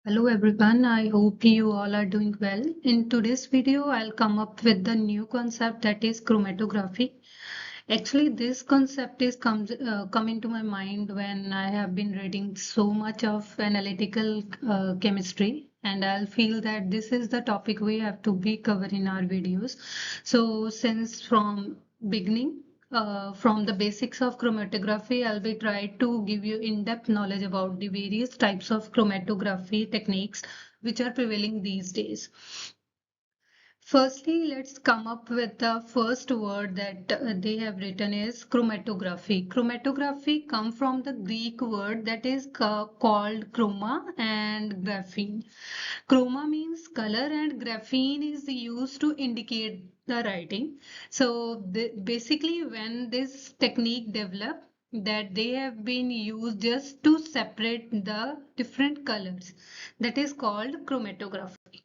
Hello everyone, I hope you all are doing well. In today's video, I'll come up with the new concept that is chromatography. Actually, this concept is come into my mind when I have been reading so much of analytical chemistry, and I'll feel that this is the topic we have to be covered in our videos. So since from beginning, from the basics of chromatography, I'll be trying to give you in-depth knowledge about the various types of chromatography techniques which are prevailing these days. Firstly, let's come up with the first word that they have written is chromatography. Chromatography comes from the Greek word that is called chroma and graphene. Chroma means color and graphene is used to indicate the writing. So basically when this technique developed, that they have been used just to separate the different colors, that is called chromatography.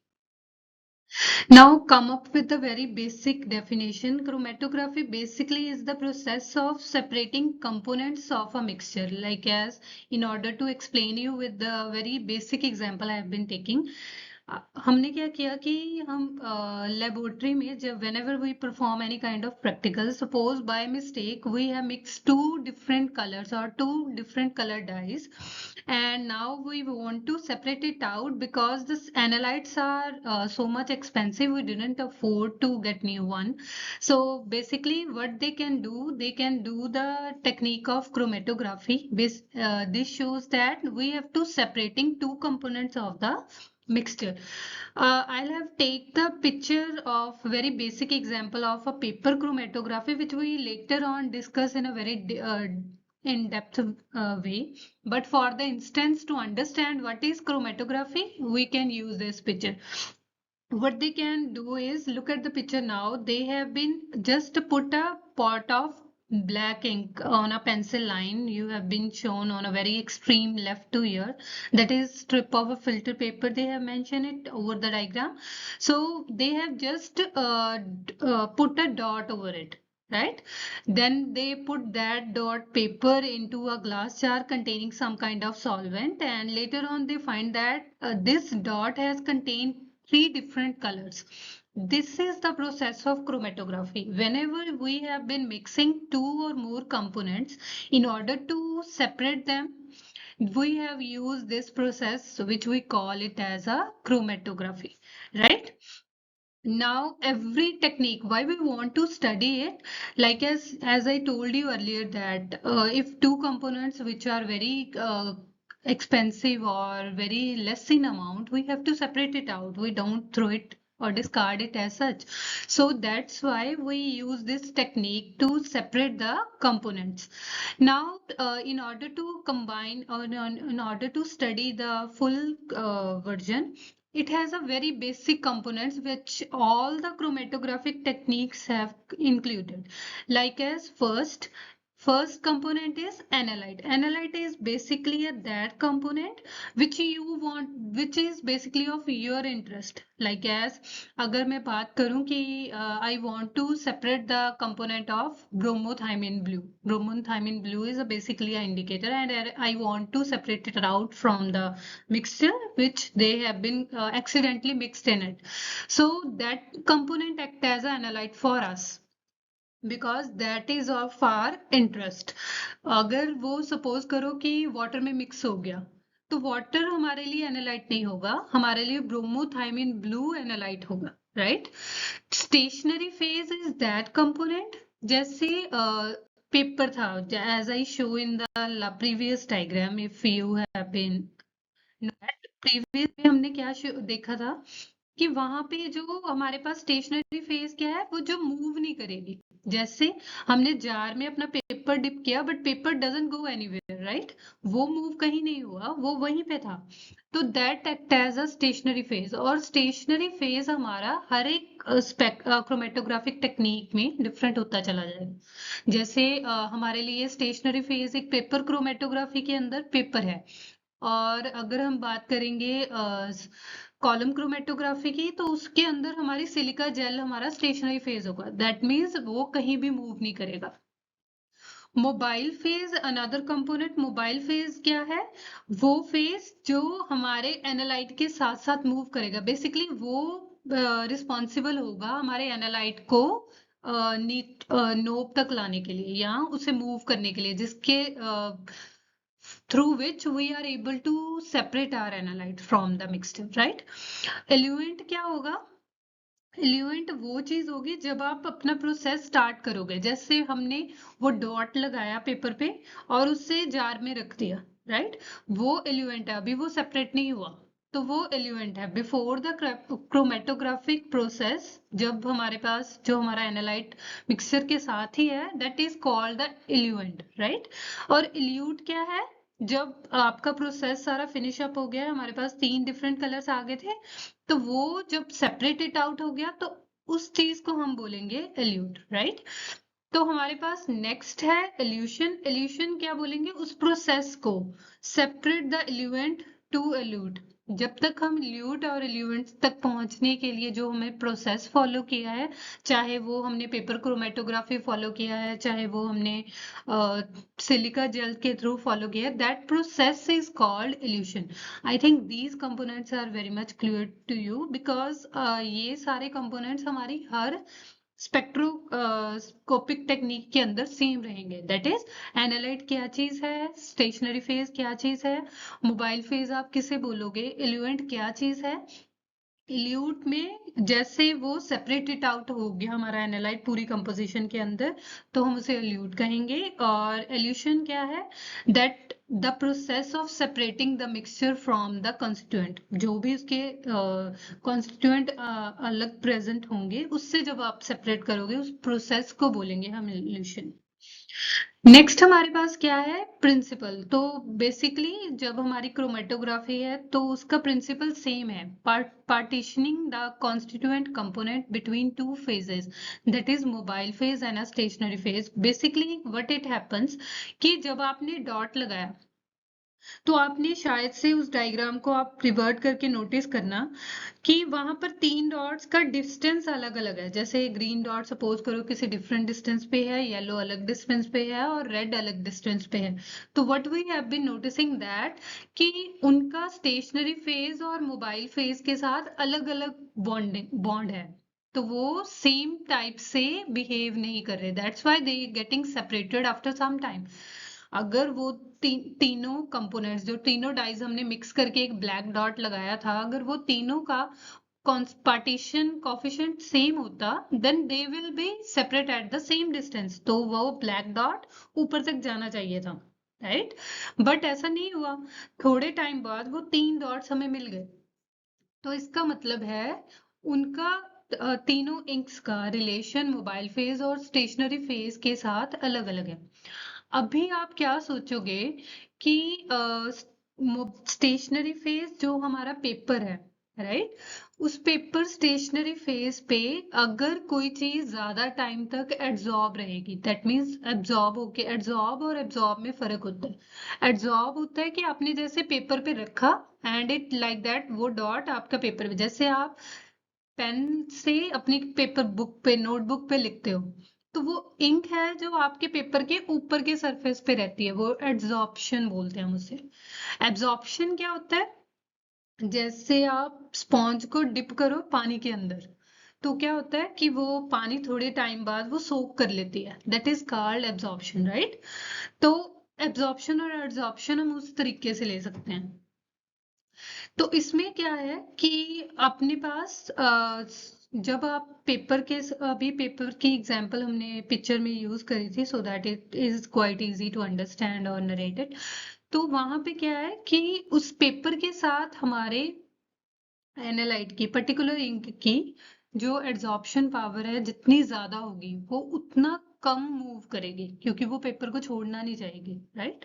Now come up with a very basic definition. Chromatography basically is the process of separating components of a mixture. Like as in order to explain you with the very basic example I have been taking, हमने क्या किया कि हम laboratory में जब whenever we perform any kind of practical, suppose by mistake we have mixed two different colors or two different color dyes, and now we want to separate it out because this analytes are so much expensive, we didn't afford to get new one. So basically what they can do the technique of chromatography. This shows that we have to separating two components of the mixture. I'll have take the picture of very basic example of a paper chromatography, which we later on discuss in a very in-depth way. But for the instance, to understand what is chromatography, we can use this picture. What they can do is look at the picture now. They have been just put a pot of black ink on a pencil line. You have been shown on a very extreme left to here. That is strip of a filter paper. They have mentioned it over the diagram. So they have just put a dot over it. Right, then they put that dot paper into a glass jar containing some kind of solvent, and later on they find that this dot has contained three different colors. This is the process of chromatography. Whenever we have been mixing two or more components, in order to separate them, we have used this process which we call it as a chromatography, right? Now every technique, why we want to study it, like as I told you earlier that if two components which are very expensive or very less in amount, we have to separate it out. We don't throw it or discard it as such. So that's why we use this technique to separate the components. Now in order to combine or in order to study the full version, it has a very basic components which all the chromatographic techniques have included. Like as first component is analyte. Analyte is basically a that component which you want, which is basically of your interest. Like as अगर मैं बात करूं कि I want to separate the component of bromothiamine blue. Bromothiamine blue is a basically an indicator, and I want to separate it out from the mixture which they have been accidentally mixed in it. So that component act as an analyte for us because that is of our interest. अगर वो suppose करो कि water में mix हो गया, तो water हमारे लिए analyte नहीं होगा, हमारे लिए bromothiamine blue analyte होगा, right? Stationary phase is that component. जैसे paper था, as I show in the previous diagram, if you have been previous में हमने क्या देखा था कि वहां पे जो हमारे पास स्टेशनरी फेज क्या है, वो जो मूव नहीं करेगी. जैसे हमने जार में अपना पेपर डिप किया but paper doesn't go anywhere, right? वो मूव कहीं नहीं हुआ, वो वहीं पे था. तो that act as a stationary phase. और स्टेशनरी फेज हमारा हर एक क्रोमेटोग्राफिक टेक्निक में डिफरेंट होता चला जाएगा. जैसे हमारे लिए स्टेशनरी फेज एक पेपर क्रोमेटोग्राफी के अंदर पेपर है, और अगर हम बात करेंगे कॉलम क्रोमेटोग्राफी की, तो उसके अंदर हमारी सिलिका जेल हमारा स्टेशनरी फेज होगा. दैट मीन्स वो कहीं भी मूव नहीं करेगा. Mobile phase another component, mobile phase क्या है? वो फेज जो हमारे एनालाइट के साथ साथ मूव करेगा। बेसिकली वो रिस्पॉन्सिबल होगा हमारे एनालाइट को नीट नोब तक लाने के लिए या उसे मूव करने के लिए, जिसके through which we are able to separate our analyte from the mixture, right? Eluent क्या होगा? एल्यूएंट वो चीज होगी जब आप अपना प्रोसेस स्टार्ट करोगे, जैसे हमने वो डॉट लगाया पेपर पे और उससे जार में रख दिया, राइट? वो एल्यूएंट है, अभी वो सेपरेट नहीं हुआ, तो वो एल्यूएंट है। बिफोर द क्रोमेटोग्राफिक प्रोसेस, जब हमारे पास जो हमारा एनालाइट मिक्सचर के साथ ही है, that is called the eluent, right? और एल्यूट क्या है? जब आपका प्रोसेस सारा फिनिश अप हो गया है, हमारे पास 3 डिफरेंट कलर्स आ गए थे, तो वो जब सेपरेटेड आउट हो गया तो उस चीज को हम बोलेंगे एल्यूट, राइट? तो हमारे पास नेक्स्ट है एल्यूशन। एल्यूशन क्या बोलेंगे? उस प्रोसेस को सेपरेट द एल्यूएंट टू एल्यूट। जब तक हम एल्यूट और एल्यूएंट तक पहुंचने के लिए जो हमें प्रोसेस फॉलो किया है, चाहे वो हमने पेपर क्रोमेटोग्राफी फॉलो किया है, चाहे वो हमने सिलिका जेल के थ्रू फॉलो किया है, that process is called elution. I think these components are very much clear to you, because ये सारे कंपोनेंट्स हमारी हर स्पेक्ट्रोस्कोपिक टेक्निक के अंदर सेम रहेंगे। दैट इज एनालाइट क्या चीज है, स्टेशनरी फेज क्या चीज है, मोबाइल फेज आप किसे बोलोगे, एल्यूएंट क्या चीज है। इल्यूट में जैसे वो सेपरेटेड आउट हो गया हमारा एनालाइट पूरी कंपोजिशन के अंदर, तो हम उसे इल्यूट कहेंगे। और एल्यूशन क्या है? That the process of separating the mixture from the constituent, जो भी उसके कॉन्स्टिट्यूएंट अलग प्रेजेंट होंगे, उससे जब आप सेपरेट करोगे उस प्रोसेस को बोलेंगे हम एल्यूशन। नेक्स्ट हमारे पास क्या है? प्रिंसिपल। तो बेसिकली जब हमारी क्रोमेटोग्राफी है तो उसका प्रिंसिपल सेम है, partitioning the constituent component between two phases, that is mobile phase and a stationary phase. Basically what it happens कि जब आपने डॉट लगाया, तो आपने शायद से उस डायग्राम को आप रिवर्ट करके नोटिस करना कि वहां पर 3 डॉट्स का डिस्टेंस अलग अलग है। जैसे ग्रीन डॉट सपोज करो किसी डिफरेंट डिस्टेंस पे है, येलो अलग डिस्टेंस पे है और रेड अलग डिस्टेंस पे है। तो what we have been noticing that कि उनका स्टेशनरी फेज और मोबाइल फेज के साथ अलग अलग बॉन्ड है, तो वो सेम टाइप से बिहेव नहीं कर रहे। That's why they getting separated after some time. अगर वो तीनों कंपोनेंट्स, जो तीनों डाइज हमने मिक्स करके एक ब्लैक डॉट लगाया था, अगर वो तीनों का पार्टीशन कोफिशिएंट सेम होता, then they will be separate at the same distance, तो वो ब्लैक डॉट ऊपर तक जाना चाहिए था, राइट? बट ऐसा नहीं हुआ। थोड़े टाइम बाद वो 3 डॉट्स हमें मिल गए, तो इसका मतलब है उनका तीनों इंक्स का रिलेशन मोबाइल फेज और स्टेशनरी फेज के साथ अलग अलग है। अभी आप क्या सोचोगे कि स्टेशनरी फेज जो हमारा पेपर है, राइट? उस पेपर स्टेशनरी फेज पे अगर कोई चीज ज्यादा टाइम तक एड्सॉर्ब रहेगी, दैट मीन्स एब्जॉर्ब होके, एड्सॉर्ब और एब्जॉर्ब में फर्क होता है। एड्सॉर्ब होता है कि आपने जैसे पेपर पे रखा एंड इट लाइक दैट, वो डॉट आपका पेपर पे, जैसे आप पेन से अपनी पेपर बुक पे, नोटबुक पे लिखते हो, तो वो इंक है जो आपके पेपर के ऊपर के सरफेस पे रहती है, वो एड्सॉर्प्शन बोलते हैं हम उसे। एब्जॉर्प्शन क्या होता है? जैसे आप स्पॉन्ज को डिप करो पानी के अंदर, तो क्या होता है कि वो पानी थोड़े टाइम बाद वो सोक कर लेती है, that is called absorption, right? तो एब्जॉर्प्शन और एड्सॉर्प्शन हम उस तरीके से ले सकते हैं। तो इसमें क्या है कि अपने पास जब आप पेपर के, अभी पेपर की एग्जांपल हमने पिक्चर में यूज करी थी so that it is quite easy to understand और नरेटेड। तो वहां पे क्या है कि उस पेपर के साथ हमारे एनालाइट की, पर्टिकुलर इंक की जो एड्सॉर्प्शन पावर है जितनी ज्यादा होगी वो उतना कम मूव करेगी, क्योंकि वो पेपर को छोड़ना नहीं चाहेगी, राइट?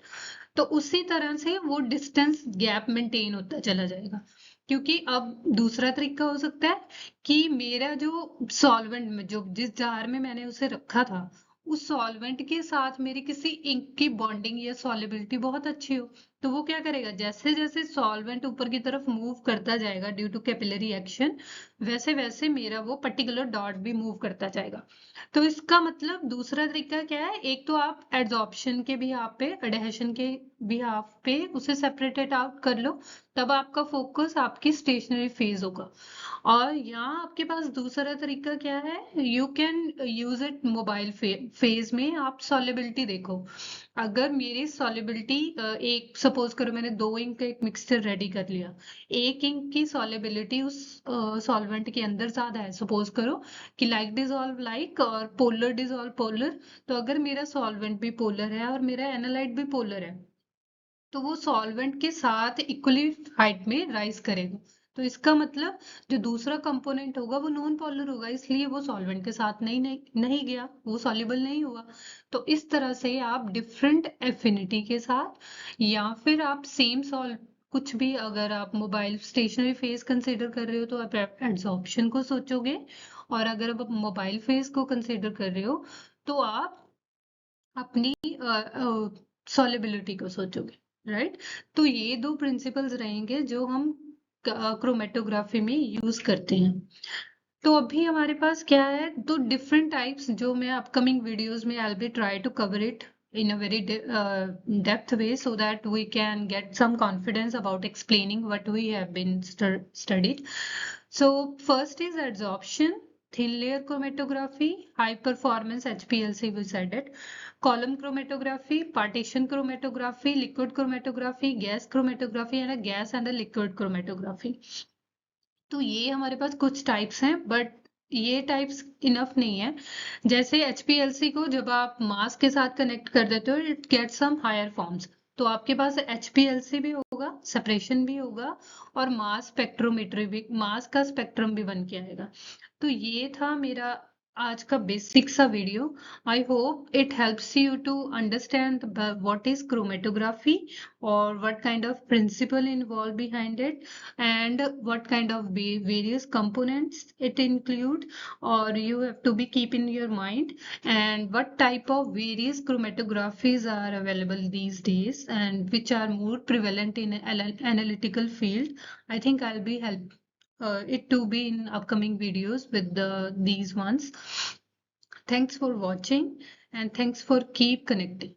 तो उसी तरह से वो डिस्टेंस गैप मेंटेन होता चला जाएगा। क्योंकि अब दूसरा तरीका हो सकता है कि मेरा जो सॉल्वेंट में, जो जिस जार में मैंने उसे रखा था, उस सॉल्वेंट के साथ मेरी किसी इंक की बॉन्डिंग या सॉल्युबिलिटी बहुत अच्छी हो, तो वो क्या करेगा, जैसे जैसे सॉल्वेंट ऊपर की तरफ मूव करता जाएगा ड्यू टू कैपिलरी एक्शन, वैसे वैसे मेरा वो पर्टिकुलर डॉट भी मूव करता जाएगा। तो इसका मतलब दूसरा तरीका क्या है, एक तो आप एड्सॉर्प्शन के भी हाफ पे, एडहेशन के भी हाफ पे उसे सेपरेटेड आउट कर लो, तब आपका फोकस आपकी स्टेशनरी फेज होगा। और यहाँ आपके पास दूसरा तरीका क्या है, you can use it mobile phase में। आप सॉलिबिलिटी देखो, अगर मेरी सॉलिबिलिटी एक, सपोज करो मैंने 2 इंक का एक मिक्सचर रेडी कर लिया, 1 इंक की सॉलिबिलिटी उस सॉल्वेंट के अंदर ज्यादा है, सपोज करो कि लाइक डिजोल्व लाइक और पोलर डिजोल्व पोलर। तो अगर मेरा सॉल्वेंट भी पोलर है और मेरा एनालाइट भी पोलर है, तो वो सॉल्वेंट के साथ इक्वली हाइट में राइज करेगा। तो इसका मतलब जो दूसरा कंपोनेंट होगा वो नॉन पोलर होगा, इसलिए वो सॉल्वेंट के साथ नहीं गया, वो सॉल्युबल नहीं हुआ। तो इस तरह से आप डिफरेंट एफिनिटी के साथ, या फिर आप सेम सॉल्व, कुछ भी, अगर आप मोबाइल स्टेशनरी फेज कंसिडर कर रहे हो तो आप एड्सॉर्प्शन को सोचोगे, और अगर आप मोबाइल फेज को कंसिडर कर रहे हो तो आप अपनी सॉलिबिलिटी को सोचोगे, राइट। तो ये 2 प्रिंसिपल्स रहेंगे जो हम क्रोमेटोग्राफी में यूज करते हैं। तो अभी हमारे पास क्या है, 2 डिफरेंट टाइप्स जो मैं अपकमिंग वीडियोस में I be try to cover it in a very depth way so that we can get some confidence about explaining what we have been studied. So first is adsorption, thin layer chromatography, high performance HPLC, we said it, column chromatography, partition chromatography, liquid chromatography, gas chromatography, and a gas and a liquid chromatography. तो ये हमारे पास कुछ types हैं, but ये types enough नहीं है। जैसे HPLC को जब आप मास के साथ कनेक्ट कर देते हो, it get some higher forms. तो आपके पास HPLC भी होगा, सेपरेशन भी होगा, और मास स्पेक्ट्रोमेट्री भी, मास का स्पेक्ट्रम भी बन के आएगा। तो ये था मेरा आज का बेसिक सा video. I hope it helps you to understand what is chromatography, or what kind of principle involved behind it, and what kind of various components it include, or you have to be keep in your mind, and what type of various chromatographies are available these days and which are more prevalent in analytical field. I think I'll be help it to be in upcoming videos with these ones. Thanks for watching, and thanks for keep connecting.